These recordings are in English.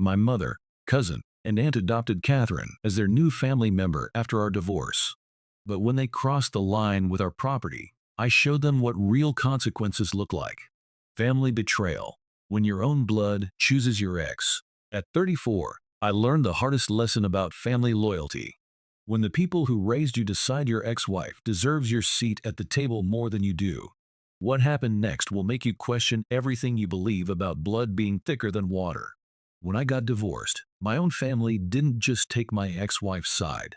my mother, cousin, and aunt adopted Catherine as their new family member after our divorce. But when they crossed the line with our property, I showed them what real consequences look like. Family betrayal, when your own blood chooses your ex. At 34, I learned the hardest lesson about family loyalty. When the people who raised you decide your ex-wife deserves your seat at the table more than you do, what happened next will make you question everything you believe about blood being thicker than water. When I got divorced, my own family didn't just take my ex-wife's side.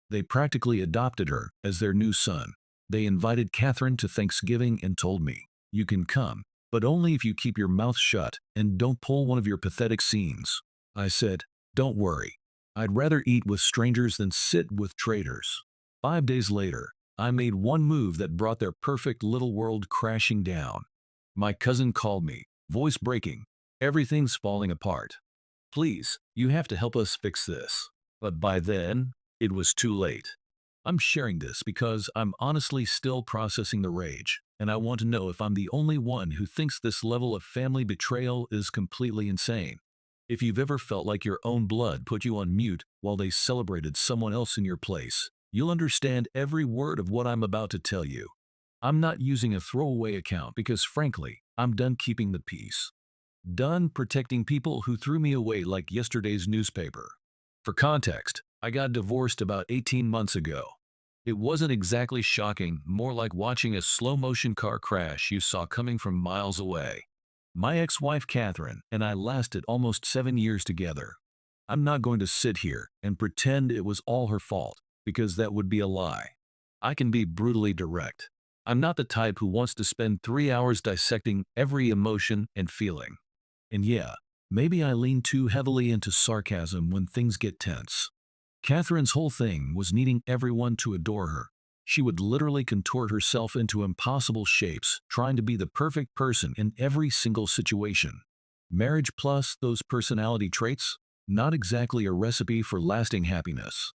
They practically adopted her as their new son. They invited Catherine to Thanksgiving and told me, "You can come, but only if you keep your mouth shut and don't pull one of your pathetic scenes." I said, "Don't worry. I'd rather eat with strangers than sit with traitors." 5 days later, I made one move that brought their perfect little world crashing down. My cousin called me, voice breaking. "Everything's falling apart. Please, you have to help us fix this." But by then, it was too late. I'm sharing this because I'm honestly still processing the rage, and I want to know if I'm the only one who thinks this level of family betrayal is completely insane. If you've ever felt like your own blood put you on mute while they celebrated someone else in your place, you'll understand every word of what I'm about to tell you. I'm not using a throwaway account because, frankly, I'm done keeping the peace. Done protecting people who threw me away like yesterday's newspaper. For context, I got divorced about 18 months ago. It wasn't exactly shocking, more like watching a slow-motion car crash you saw coming from miles away. My ex-wife Catherine and I lasted almost 7 years together. I'm not going to sit here and pretend it was all her fault, because that would be a lie. I can be brutally direct. I'm not the type who wants to spend 3 hours dissecting every emotion and feeling. And yeah, maybe I lean too heavily into sarcasm when things get tense. Catherine's whole thing was needing everyone to adore her. She would literally contort herself into impossible shapes, trying to be the perfect person in every single situation. Marriage plus those personality traits? Not exactly a recipe for lasting happiness.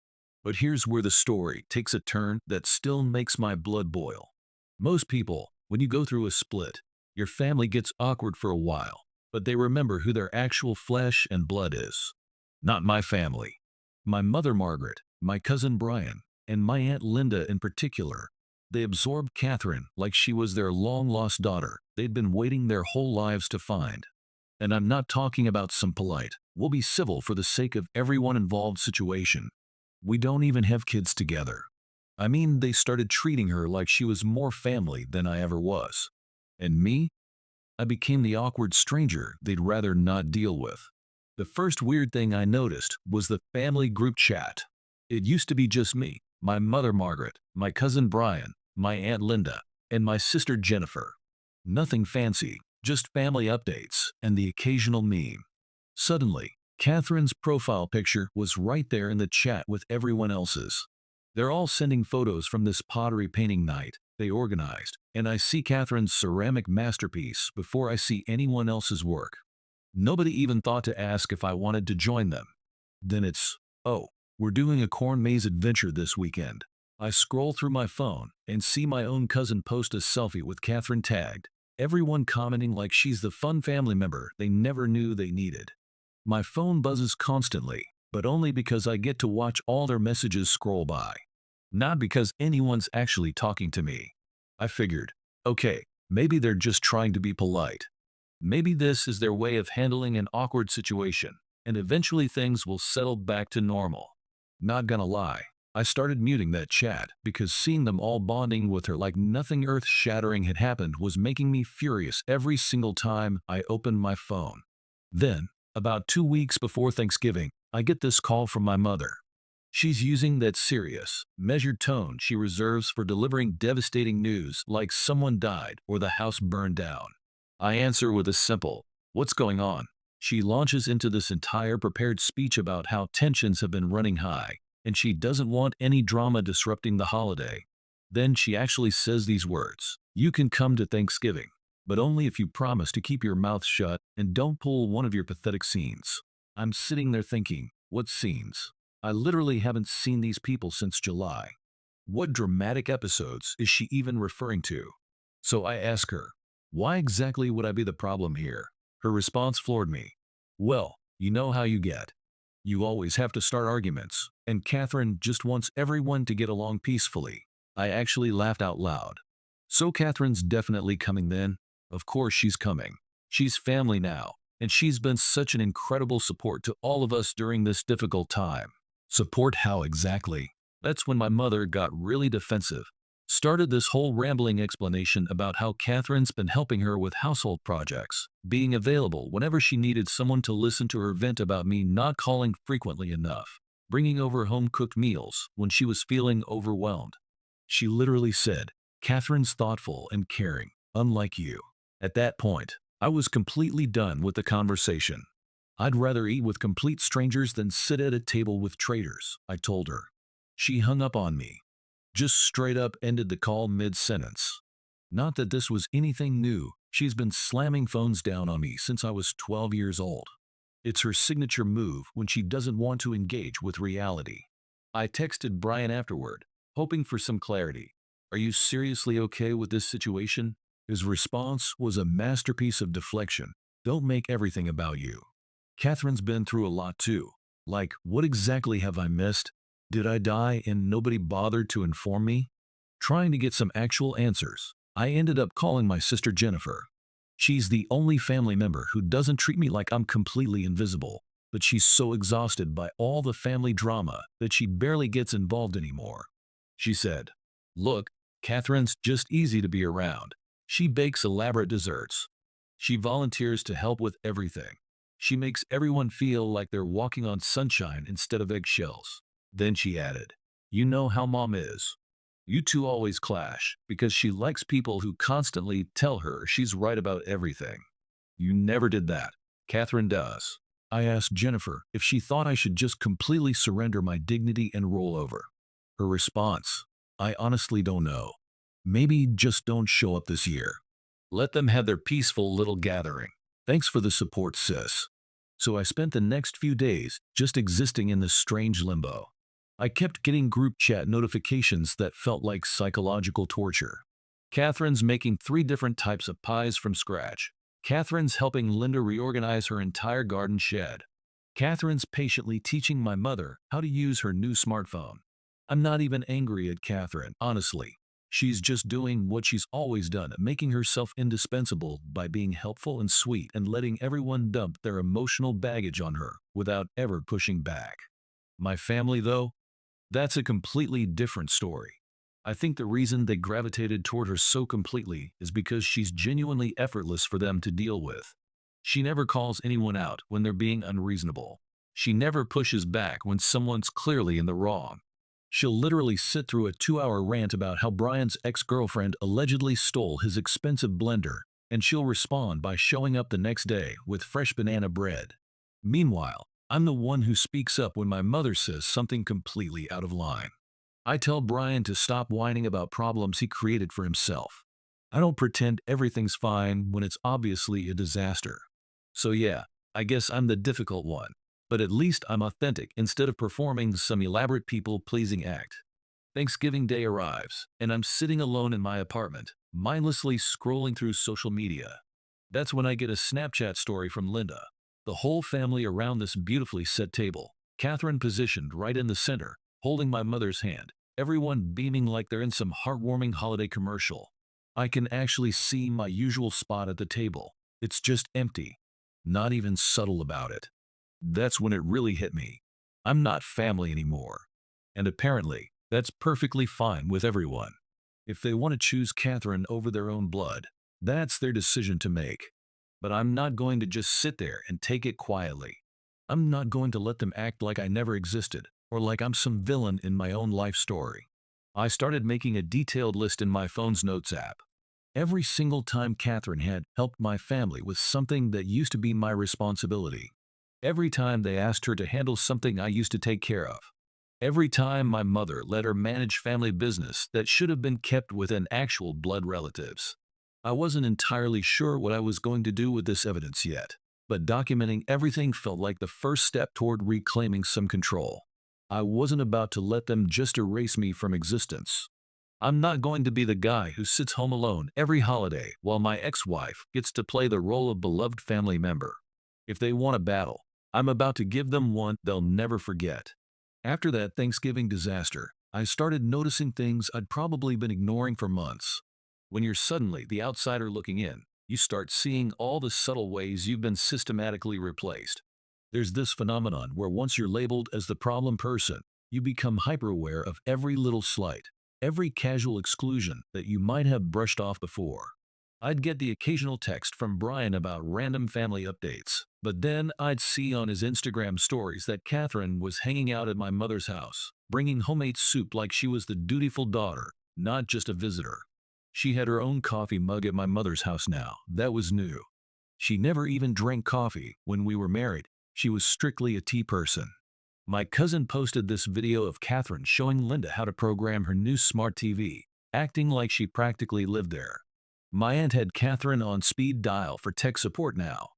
But here's where the story takes a turn that still makes my blood boil. Most people, when you go through a split, your family gets awkward for a while, but they remember who their actual flesh and blood is. Not my family. My mother Margaret, my cousin Brian, and my aunt Linda in particular. They absorbed Catherine like she was their long-lost daughter they'd been waiting their whole lives to find. And I'm not talking about some polite, "we'll be civil for the sake of everyone involved" situation. We don't even have kids together. I mean, they started treating her like she was more family than I ever was. And me? I became the awkward stranger they'd rather not deal with. The first weird thing I noticed was the family group chat. It used to be just me, my mother Margaret, my cousin Brian, my aunt Linda, and my sister Jennifer. Nothing fancy, just family updates and the occasional meme. Suddenly, Catherine's profile picture was right there in the chat with everyone else's. They're all sending photos from this pottery painting night they organized, and I see Catherine's ceramic masterpiece before I see anyone else's work. Nobody even thought to ask if I wanted to join them. Then it's, "Oh, we're doing a corn maze adventure this weekend." I scroll through my phone and see my own cousin post a selfie with Catherine tagged, everyone commenting like she's the fun family member they never knew they needed. My phone buzzes constantly, but only because I get to watch all their messages scroll by. Not because anyone's actually talking to me. I figured, okay, maybe they're just trying to be polite. Maybe this is their way of handling an awkward situation, and eventually things will settle back to normal. Not gonna lie, I started muting that chat because seeing them all bonding with her like nothing earth-shattering had happened was making me furious every single time I opened my phone. Then, about 2 weeks before Thanksgiving, I get this call from my mother. She's using that serious, measured tone she reserves for delivering devastating news like someone died or the house burned down. I answer with a simple, "What's going on?" She launches into this entire prepared speech about how tensions have been running high, and she doesn't want any drama disrupting the holiday. Then she actually says these words, "You can come to Thanksgiving, but only if you promise to keep your mouth shut and don't pull one of your pathetic scenes." I'm sitting there thinking, what scenes? I literally haven't seen these people since July. What dramatic episodes is she even referring to? So I ask her, why exactly would I be the problem here? Her response floored me. "Well, You know how you get. You always have to start arguments, and Catherine just wants everyone to get along peacefully. I actually laughed out loud. So Catherine's definitely coming then? Of course she's coming. She's family now, and she's been such an incredible support to all of us during this difficult time. Support how exactly? That's when my mother got really defensive. Started this whole rambling explanation about how Catherine's been helping her with household projects, being available whenever she needed someone to listen to her vent about me not calling frequently enough, bringing over home-cooked meals when she was feeling overwhelmed. She literally said, Catherine's thoughtful and caring, unlike you. At that point, I was completely done with the conversation. I'd rather eat with complete strangers than sit at a table with traitors, I told her. She hung up on me. Just straight up ended the call mid-sentence. Not that this was anything new, she's been slamming phones down on me since I was 12 years old. It's her signature move when she doesn't want to engage with reality. I texted Brian afterward, hoping for some clarity. Are you seriously okay with this situation? His response was a masterpiece of deflection. Don't make everything about you. Catherine's been through a lot too. Like, what exactly have I missed? Did I die and nobody bothered to inform me? Trying to get some actual answers, I ended up calling my sister Jennifer. She's the only family member who doesn't treat me like I'm completely invisible, but she's so exhausted by all the family drama that she barely gets involved anymore. She said, Look, Catherine's just easy to be around. She bakes elaborate desserts. She volunteers to help with everything. She makes everyone feel like they're walking on sunshine instead of eggshells. Then she added, You know how Mom is. You two always clash because she likes people who constantly tell her she's right about everything. You never did that. Catherine does. I asked Jennifer if she thought I should just completely surrender my dignity and roll over. Her response, I honestly don't know. Maybe just don't show up this year. Let them have their peaceful little gathering. Thanks for the support, sis. So I spent the next few days just existing in this strange limbo. I kept getting group chat notifications that felt like psychological torture. Catherine's making 3 different types of pies from scratch. Catherine's helping Linda reorganize her entire garden shed. Catherine's patiently teaching my mother how to use her new smartphone. I'm not even angry at Catherine, honestly. She's just doing what she's always done, making herself indispensable by being helpful and sweet and letting everyone dump their emotional baggage on her without ever pushing back. My family, though? That's a completely different story. I think the reason they gravitated toward her so completely is because she's genuinely effortless for them to deal with. She never calls anyone out when they're being unreasonable. She never pushes back when someone's clearly in the wrong. She'll literally sit through a 2-hour rant about how Brian's ex-girlfriend allegedly stole his expensive blender, and she'll respond by showing up the next day with fresh banana bread. Meanwhile, I'm the one who speaks up when my mother says something completely out of line. I tell Brian to stop whining about problems he created for himself. I don't pretend everything's fine when it's obviously a disaster. So yeah, I guess I'm the difficult one. But at least I'm authentic instead of performing some elaborate people-pleasing act. Thanksgiving Day arrives, and I'm sitting alone in my apartment, mindlessly scrolling through social media. That's when I get a Snapchat story from Linda. The whole family around this beautifully set table, Catherine positioned right in the center, holding my mother's hand, everyone beaming like they're in some heartwarming holiday commercial. I can actually see my usual spot at the table. It's just empty. Not even subtle about it. That's when it really hit me. I'm not family anymore. And apparently, that's perfectly fine with everyone. If they want to choose Catherine over their own blood, that's their decision to make. But I'm not going to just sit there and take it quietly. I'm not going to let them act like I never existed, or like I'm some villain in my own life story. I started making a detailed list in my phone's notes app. Every single time Catherine had helped my family with something that used to be my responsibility. Every time they asked her to handle something I used to take care of. Every time my mother let her manage family business that should have been kept within actual blood relatives. I wasn't entirely sure what I was going to do with this evidence yet, but documenting everything felt like the first step toward reclaiming some control. I wasn't about to let them just erase me from existence. I'm not going to be the guy who sits home alone every holiday while my ex-wife gets to play the role of beloved family member. If they want a battle, I'm about to give them one they'll never forget. After that Thanksgiving disaster, I started noticing things I'd probably been ignoring for months. When you're suddenly the outsider looking in, you start seeing all the subtle ways you've been systematically replaced. There's this phenomenon where once you're labeled as the problem person, you become hyper-aware of every little slight, every casual exclusion that you might have brushed off before. I'd get the occasional text from Brian about random family updates, but then I'd see on his Instagram stories that Catherine was hanging out at my mother's house, bringing homemade soup like she was the dutiful daughter, not just a visitor. She had her own coffee mug at my mother's house now. That was new. She never even drank coffee when we were married. She was strictly a tea person. My cousin posted this video of Catherine showing Linda how to program her new smart TV, acting like she practically lived there. My aunt had Catherine on speed dial for tech support now.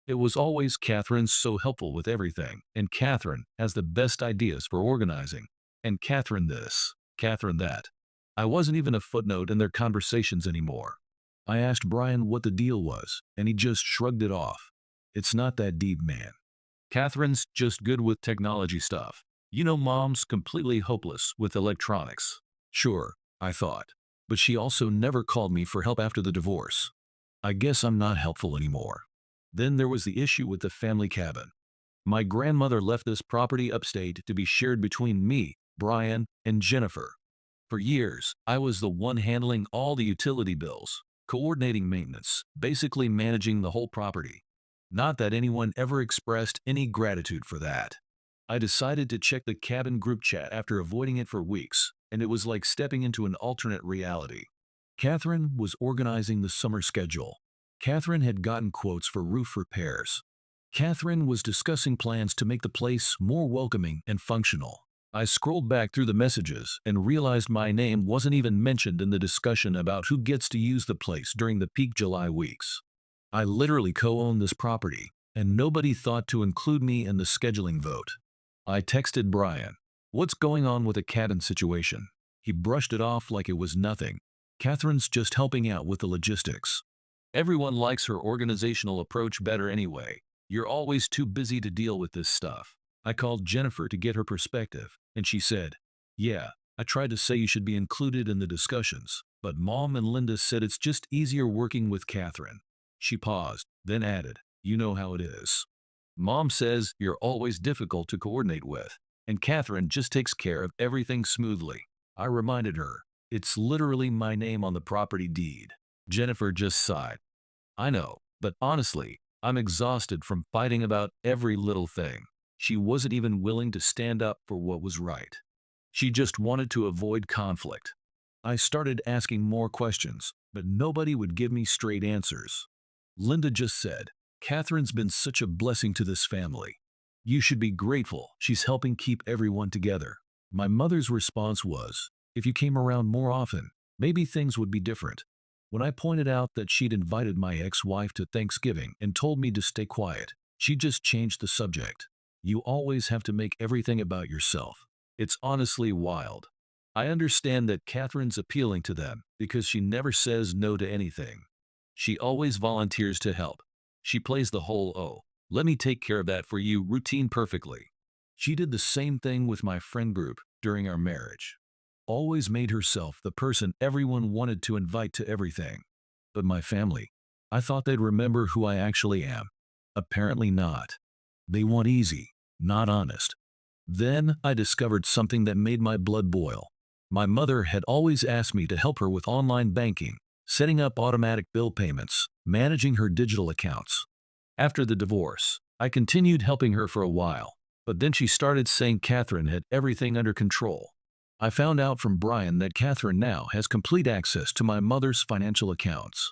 It was always Catherine's so helpful with everything, and Catherine has the best ideas for organizing, and Catherine this, Catherine that. I wasn't even a footnote in their conversations anymore. I asked Brian what the deal was, and he just shrugged it off. It's not that deep, man. Catherine's just good with technology stuff. You know, mom's completely hopeless with electronics. Sure, I thought. But she also never called me for help after the divorce. I guess I'm not helpful anymore. Then there was the issue with the family cabin. My grandmother left this property upstate to be shared between me, Brian, and Jennifer. For years, I was the one handling all the utility bills, coordinating maintenance, basically managing the whole property. Not that anyone ever expressed any gratitude for that. I decided to check the cabin group chat after avoiding it for weeks, and it was like stepping into an alternate reality. Catherine was organizing the summer schedule. Catherine had gotten quotes for roof repairs. Catherine was discussing plans to make the place more welcoming and functional. I scrolled back through the messages and realized my name wasn't even mentioned in the discussion about who gets to use the place during the peak July weeks. I literally co-own this property, and nobody thought to include me in the scheduling vote. I texted Brian, "What's going on with the cabin situation?" He brushed it off like it was nothing. "Catherine's just helping out with the logistics. Everyone likes her organizational approach better anyway. You're always too busy to deal with this stuff." I called Jennifer to get her perspective, and she said, "Yeah, I tried to say you should be included in the discussions, but Mom and Linda said it's just easier working with Catherine." She paused, then added, "You know how it is. Mom says you're always difficult to coordinate with, and Catherine just takes care of everything smoothly." I reminded her, "It's literally my name on the property deed." Jennifer just sighed. "I know, but honestly, I'm exhausted from fighting about every little thing." She wasn't even willing to stand up for what was right. She just wanted to avoid conflict. I started asking more questions, but nobody would give me straight answers. Linda just said, "Catherine's been such a blessing to this family. You should be grateful she's helping keep everyone together." My mother's response was, "If you came around more often, maybe things would be different." When I pointed out that she'd invited my ex-wife to Thanksgiving and told me to stay quiet, she just changed the subject. "You always have to make everything about yourself. It's honestly wild." I understand that Catherine's appealing to them because she never says no to anything. She always volunteers to help. She plays the whole "oh, let me take care of that for you" routine perfectly. She did the same thing with my friend group during our marriage. Always made herself the person everyone wanted to invite to everything. But my family, I thought they'd remember who I actually am. Apparently not. They want easy, not honest. Then I discovered something that made my blood boil. My mother had always asked me to help her with online banking, setting up automatic bill payments, managing her digital accounts. After the divorce, I continued helping her for a while, but then she started saying Catherine had everything under control. I found out from Brian that Catherine now has complete access to my mother's financial accounts.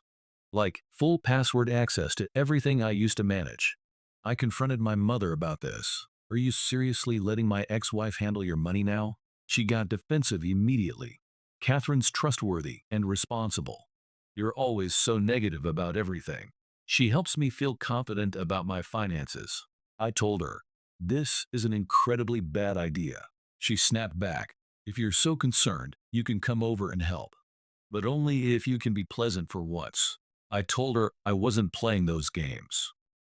Like, full password access to everything I used to manage. I confronted my mother about this. "Are you seriously letting my ex-wife handle your money now?" She got defensive immediately. "Catherine's trustworthy and responsible. You're always so negative about everything. She helps me feel confident about my finances." I told her, "This is an incredibly bad idea." She snapped back, "If you're so concerned, you can come over and help. But only if you can be pleasant for once." I told her I wasn't playing those games.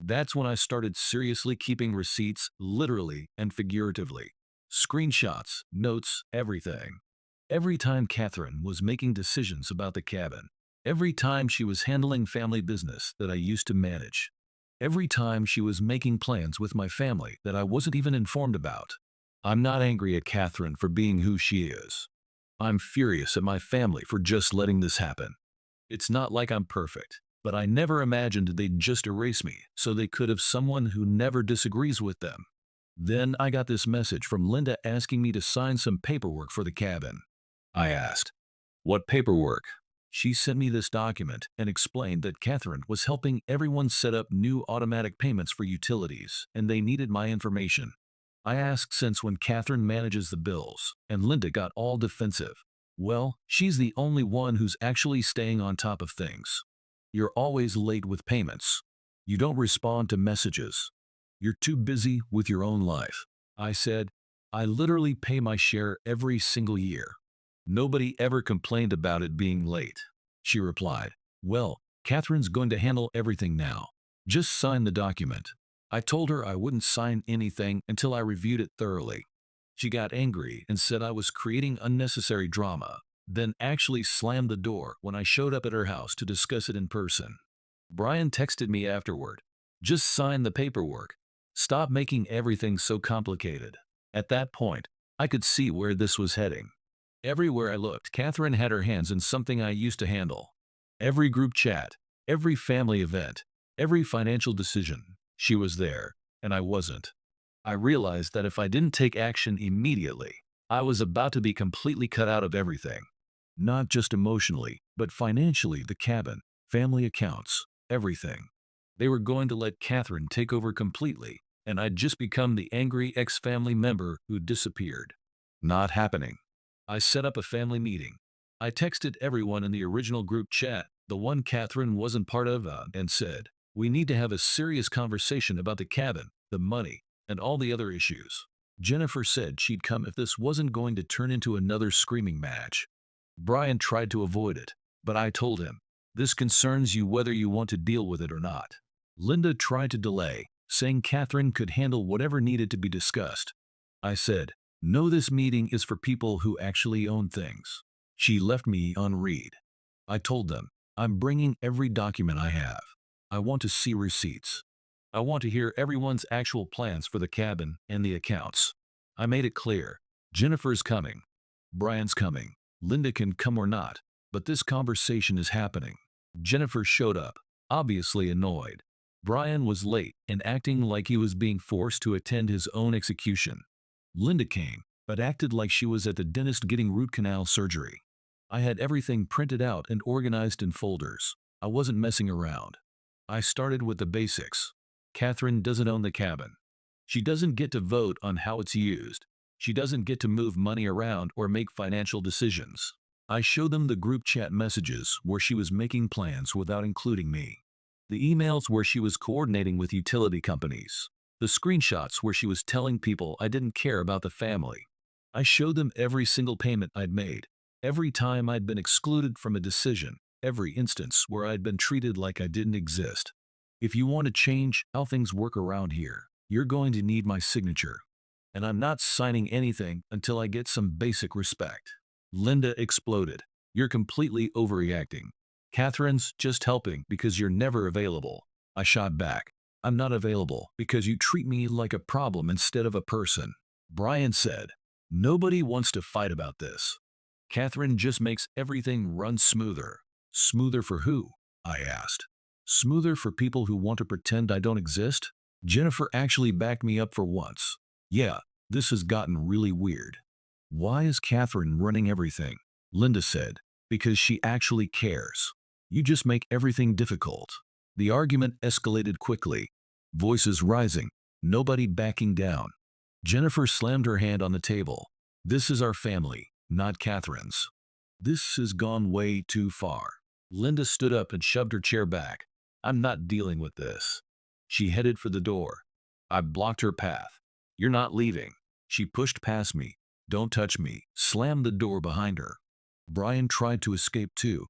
That's when I started seriously keeping receipts, literally and figuratively. Screenshots, notes, everything. Every time Catherine was making decisions about the cabin, every time she was handling family business that I used to manage, every time she was making plans with my family that I wasn't even informed about. I'm not angry at Catherine for being who she is. I'm furious at my family for just letting this happen. It's not like I'm perfect, but I never imagined they'd just erase me so they could have someone who never disagrees with them. Then I got this message from Linda asking me to sign some paperwork for the cabin. I asked, "What paperwork?" She sent me this document and explained that Catherine was helping everyone set up new automatic payments for utilities, and they needed my information. I asked since when Catherine manages the bills, and Linda got all defensive. Well, she's the only one who's actually staying on top of things. You're always late with payments. You don't respond to messages. You're too busy with your own life. I said, I literally pay my share every single year. Nobody ever complained about it being late. She replied, well, Catherine's going to handle everything now. Just sign the document. I told her I wouldn't sign anything until I reviewed it thoroughly. She got angry and said I was creating unnecessary drama, then actually slammed the door when I showed up at her house to discuss it in person. Brian texted me afterward. Just sign the paperwork. Stop making everything so complicated. At that point, I could see where this was heading. Everywhere I looked, Catherine had her hands in something I used to handle. Every group chat, every family event, every financial decision, she was there, and I wasn't. I realized that if I didn't take action immediately, I was about to be completely cut out of everything. Not just emotionally, but financially, the cabin, family accounts, everything. They were going to let Catherine take over completely, and I'd just become the angry ex-family member who disappeared. Not happening. I set up a family meeting. I texted everyone in the original group chat, the one Catherine wasn't part of, and said, we need to have a serious conversation about the cabin, the money, and all the other issues. Jennifer said she'd come if this wasn't going to turn into another screaming match. Brian tried to avoid it, but I told him, this concerns you whether you want to deal with it or not. Linda tried to delay, saying Catherine could handle whatever needed to be discussed. I said, no, this meeting is for people who actually own things. She left me unread. I told them, I'm bringing every document I have. I want to see receipts. I want to hear everyone's actual plans for the cabin and the accounts. I made it clear, Jennifer's coming. Brian's coming. Linda can come or not, but this conversation is happening. Jennifer showed up, obviously annoyed. Brian was late and acting like he was being forced to attend his own execution. Linda came, but acted like she was at the dentist getting root canal surgery. I had everything printed out and organized in folders. I wasn't messing around. I started with the basics. Catherine doesn't own the cabin. She doesn't get to vote on how it's used. She doesn't get to move money around or make financial decisions. I showed them the group chat messages where she was making plans without including me. The emails where she was coordinating with utility companies. The screenshots where she was telling people I didn't care about the family. I showed them every single payment I'd made, every time I'd been excluded from a decision, every instance where I'd been treated like I didn't exist. If you want to change how things work around here, you're going to need my signature. And I'm not signing anything until I get some basic respect. Linda exploded. You're completely overreacting. Catherine's just helping because you're never available. I shot back. I'm not available because you treat me like a problem instead of a person. Brian said, nobody wants to fight about this. Catherine just makes everything run smoother. Smoother for who? I asked. Smoother for people who want to pretend I don't exist? Jennifer actually backed me up for once. Yeah, this has gotten really weird. Why is Catherine running everything? Linda said, because she actually cares. You just make everything difficult. The argument escalated quickly, voices rising, nobody backing down. Jennifer slammed her hand on the table. This is our family, not Catherine's. This has gone way too far. Linda stood up and shoved her chair back. I'm not dealing with this. She headed for the door. I blocked her path. You're not leaving. She pushed past me. Don't touch me. Slammed the door behind her. Brian tried to escape too.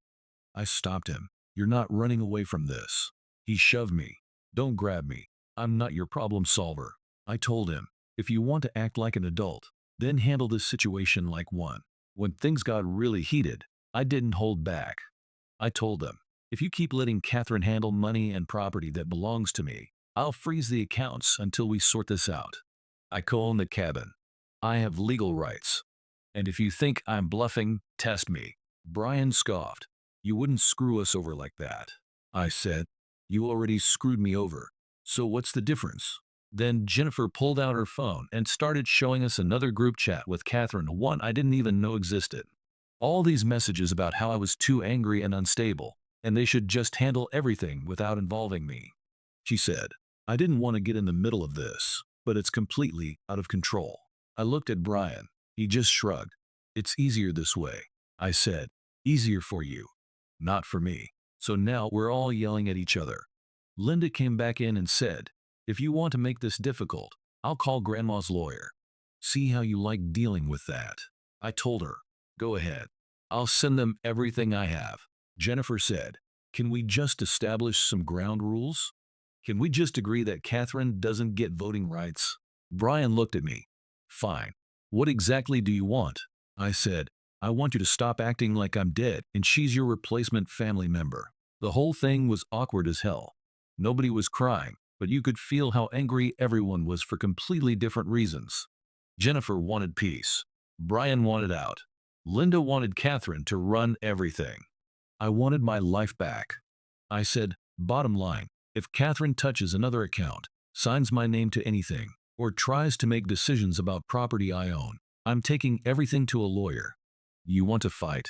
I stopped him. You're not running away from this. He shoved me. Don't grab me. I'm not your problem solver. I told him, if you want to act like an adult, then handle this situation like one. When things got really heated, I didn't hold back. I told them, if you keep letting Catherine handle money and property that belongs to me, I'll freeze the accounts until we sort this out. I co-own the cabin. I have legal rights. And if you think I'm bluffing, test me. Brian scoffed. You wouldn't screw us over like that. I said, you already screwed me over. So what's the difference? Then Jennifer pulled out her phone and started showing us another group chat with Catherine, one I didn't even know existed. All these messages about how I was too angry and unstable, and they should just handle everything without involving me. She said, I didn't want to get in the middle of this, but it's completely out of control. I looked at Brian. He just shrugged. It's easier this way. I said, easier for you, not for me. So now we're all yelling at each other. Linda came back in and said, if you want to make this difficult, I'll call Grandma's lawyer. See how you like dealing with that. I told her, go ahead. I'll send them everything I have. Jennifer said, can we just establish some ground rules? Can we just agree that Catherine doesn't get voting rights? Brian looked at me. Fine. What exactly do you want? I said, I want you to stop acting like I'm dead and she's your replacement family member. The whole thing was awkward as hell. Nobody was crying, but you could feel how angry everyone was for completely different reasons. Jennifer wanted peace. Brian wanted out. Linda wanted Catherine to run everything. I wanted my life back. I said, bottom line, if Catherine touches another account, signs my name to anything, or tries to make decisions about property I own, I'm taking everything to a lawyer. You want to fight?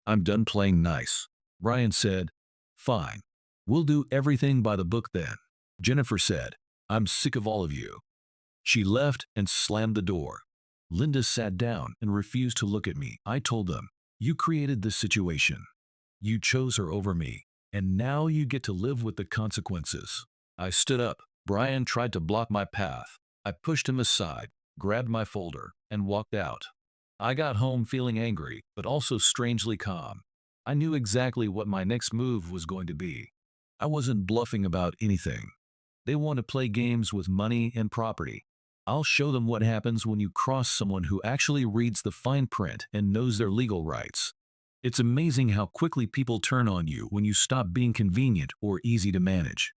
I'm done playing nice. Brian said, fine. We'll do everything by the book then. Jennifer said, I'm sick of all of you. She left and slammed the door. Linda sat down and refused to look at me. I told them, you created this situation. You chose her over me, and now you get to live with the consequences. I stood up. Brian tried to block my path. I pushed him aside, grabbed my folder, and walked out. I got home feeling angry, but also strangely calm. I knew exactly what my next move was going to be. I wasn't bluffing about anything. They want to play games with money and property. I'll show them what happens when you cross someone who actually reads the fine print and knows their legal rights. It's amazing how quickly people turn on you when you stop being convenient or easy to manage.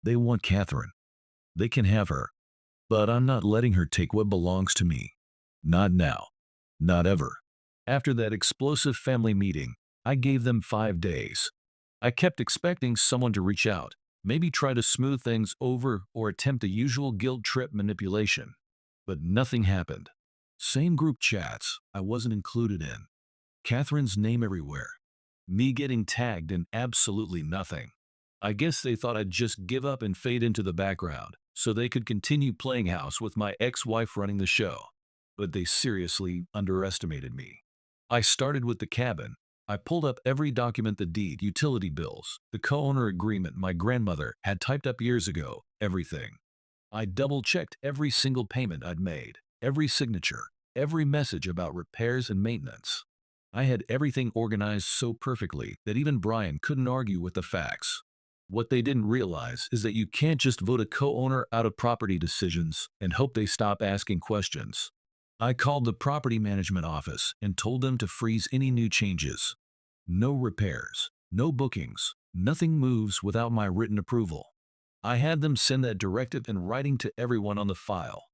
They want Catherine. They can have her. But I'm not letting her take what belongs to me. Not now. Not ever. After that explosive family meeting, I gave them 5 days. I kept expecting someone to reach out, maybe try to smooth things over or attempt the usual guilt trip manipulation. But nothing happened. Same group chats I wasn't included in. Catherine's name everywhere. Me getting tagged in absolutely nothing. I guess they thought I'd just give up and fade into the background, so they could continue playing house with my ex-wife running the show. But they seriously underestimated me. I started with the cabin. I pulled up every document, the deed, utility bills, the co-owner agreement my grandmother had typed up years ago, everything. I double-checked every single payment I'd made, every signature, every message about repairs and maintenance. I had everything organized so perfectly that even Brian couldn't argue with the facts. What they didn't realize is that you can't just vote a co-owner out of property decisions and hope they stop asking questions. I called the property management office and told them to freeze any new changes. No repairs, no bookings, nothing moves without my written approval. I had them send that directive in writing to everyone on the file.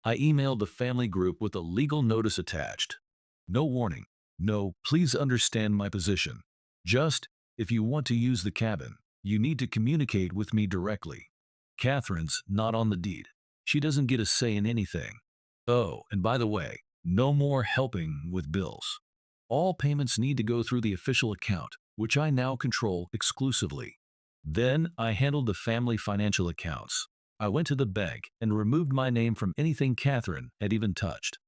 I emailed the family group with a legal notice attached. No warning. No, please understand my position. Just, if you want to use the cabin, you need to communicate with me directly. Catherine's not on the deed. She doesn't get a say in anything. Oh, and by the way, no more helping with bills. All payments need to go through the official account, which I now control exclusively. Then I handled the family financial accounts. I went to the bank and removed my name from anything Catherine had even touched.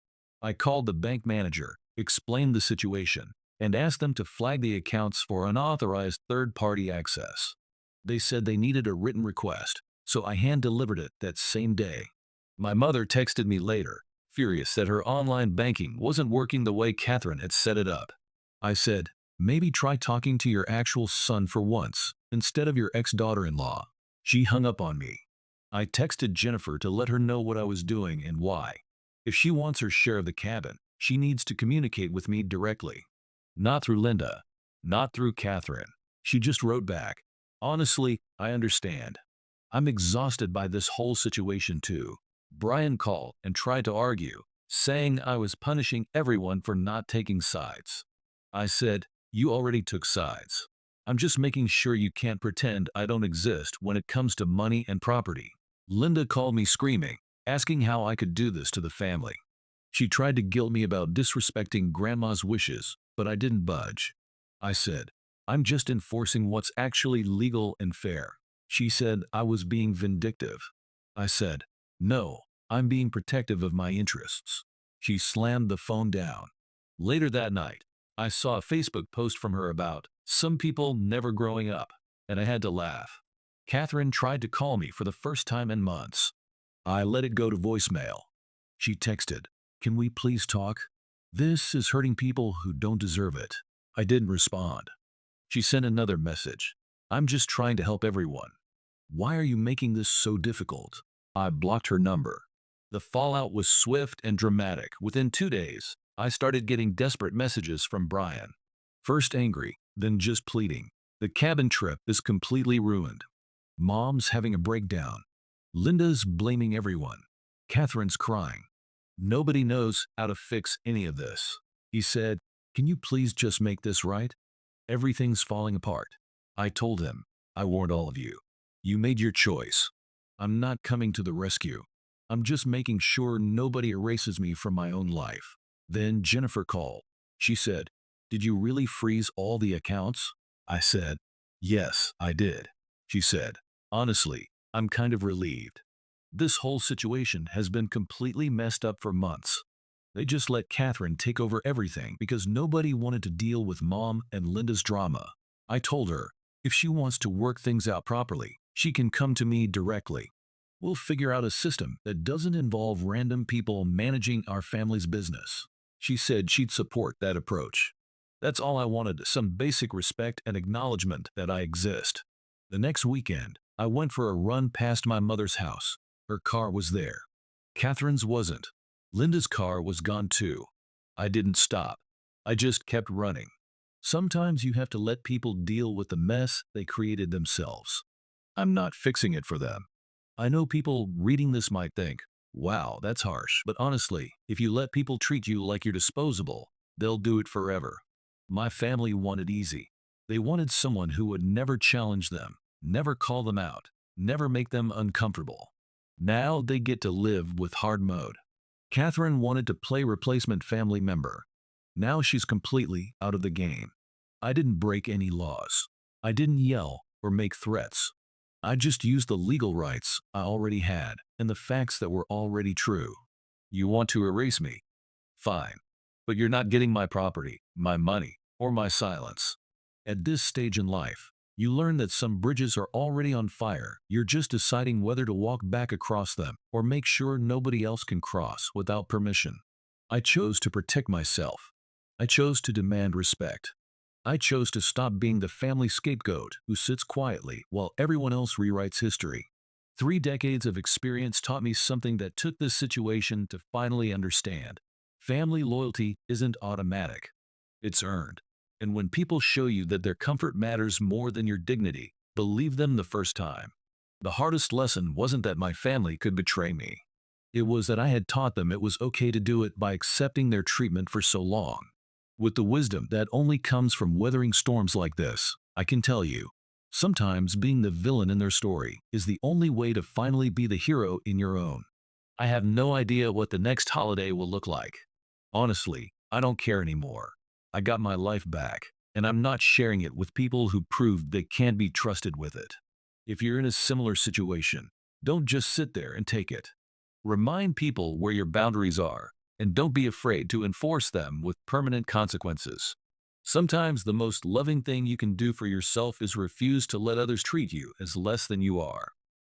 I called the bank manager, explained the situation, and asked them to flag the accounts for unauthorized third-party access. They said they needed a written request, so I hand-delivered it that same day. My mother texted me later, furious that her online banking wasn't working the way Catherine had set it up. I said, maybe try talking to your actual son for once, instead of your ex-daughter-in-law. She hung up on me. I texted Jennifer to let her know what I was doing and why. If she wants her share of the cabin, she needs to communicate with me directly. Not through Linda. Not through Catherine. She just wrote back. Honestly, I understand. I'm exhausted by this whole situation too. Brian called and tried to argue, saying I was punishing everyone for not taking sides. I said, you already took sides. I'm just making sure you can't pretend I don't exist when it comes to money and property. Linda called me screaming, asking how I could do this to the family. She tried to guilt me about disrespecting Grandma's wishes, but I didn't budge. I said, I'm just enforcing what's actually legal and fair. She said I was being vindictive. I said, no, I'm being protective of my interests. She slammed the phone down. Later that night, I saw a Facebook post from her about some people never growing up, and I had to laugh. Catherine tried to call me for the first time in months. I let it go to voicemail. She texted, can we please talk? This is hurting people who don't deserve it. I didn't respond. She sent another message. I'm just trying to help everyone. Why are you making this so difficult? I blocked her number. The fallout was swift and dramatic. Within 2 days, I started getting desperate messages from Brian. First angry, then just pleading. The cabin trip is completely ruined. Mom's having a breakdown. Linda's blaming everyone. Catherine's crying. Nobody knows how to fix any of this. He said, can you please just make this right? Everything's falling apart. I told him, I warned all of you. You made your choice. I'm not coming to the rescue. I'm just making sure nobody erases me from my own life. Then Jennifer called. She said, did you really freeze all the accounts? I said, yes, I did. She said, honestly, I'm kind of relieved. This whole situation has been completely messed up for months. They just let Catherine take over everything because nobody wanted to deal with Mom and Linda's drama. I told her, if she wants to work things out properly, she can come to me directly. We'll figure out a system that doesn't involve random people managing our family's business. She said she'd support that approach. That's all I wanted, some basic respect and acknowledgement that I exist. The next weekend, I went for a run past my mother's house. Her car was there. Catherine's wasn't. Linda's car was gone too. I didn't stop. I just kept running. Sometimes you have to let people deal with the mess they created themselves. I'm not fixing it for them. I know people reading this might think, wow, that's harsh, but honestly, if you let people treat you like you're disposable, they'll do it forever. My family wanted easy. They wanted someone who would never challenge them, never call them out, never make them uncomfortable. Now they get to live with hard mode. Catherine wanted to play replacement family member. Now she's completely out of the game. I didn't break any laws. I didn't yell or make threats. I just used the legal rights I already had and the facts that were already true. You want to erase me? Fine. But you're not getting my property, my money, or my silence. At this stage in life, you learn that some bridges are already on fire. You're just deciding whether to walk back across them or make sure nobody else can cross without permission. I chose to protect myself. I chose to demand respect. I chose to stop being the family scapegoat who sits quietly while everyone else rewrites history. 3 decades of experience taught me something that took this situation to finally understand. Family loyalty isn't automatic. It's earned. And when people show you that their comfort matters more than your dignity, believe them the first time. The hardest lesson wasn't that my family could betray me. It was that I had taught them it was okay to do it by accepting their treatment for so long. With the wisdom that only comes from weathering storms like this, I can tell you, sometimes being the villain in their story is the only way to finally be the hero in your own. I have no idea what the next holiday will look like. Honestly, I don't care anymore. I got my life back, and I'm not sharing it with people who proved they can't be trusted with it. If you're in a similar situation, don't just sit there and take it. Remind people where your boundaries are, and don't be afraid to enforce them with permanent consequences. Sometimes the most loving thing you can do for yourself is refuse to let others treat you as less than you are.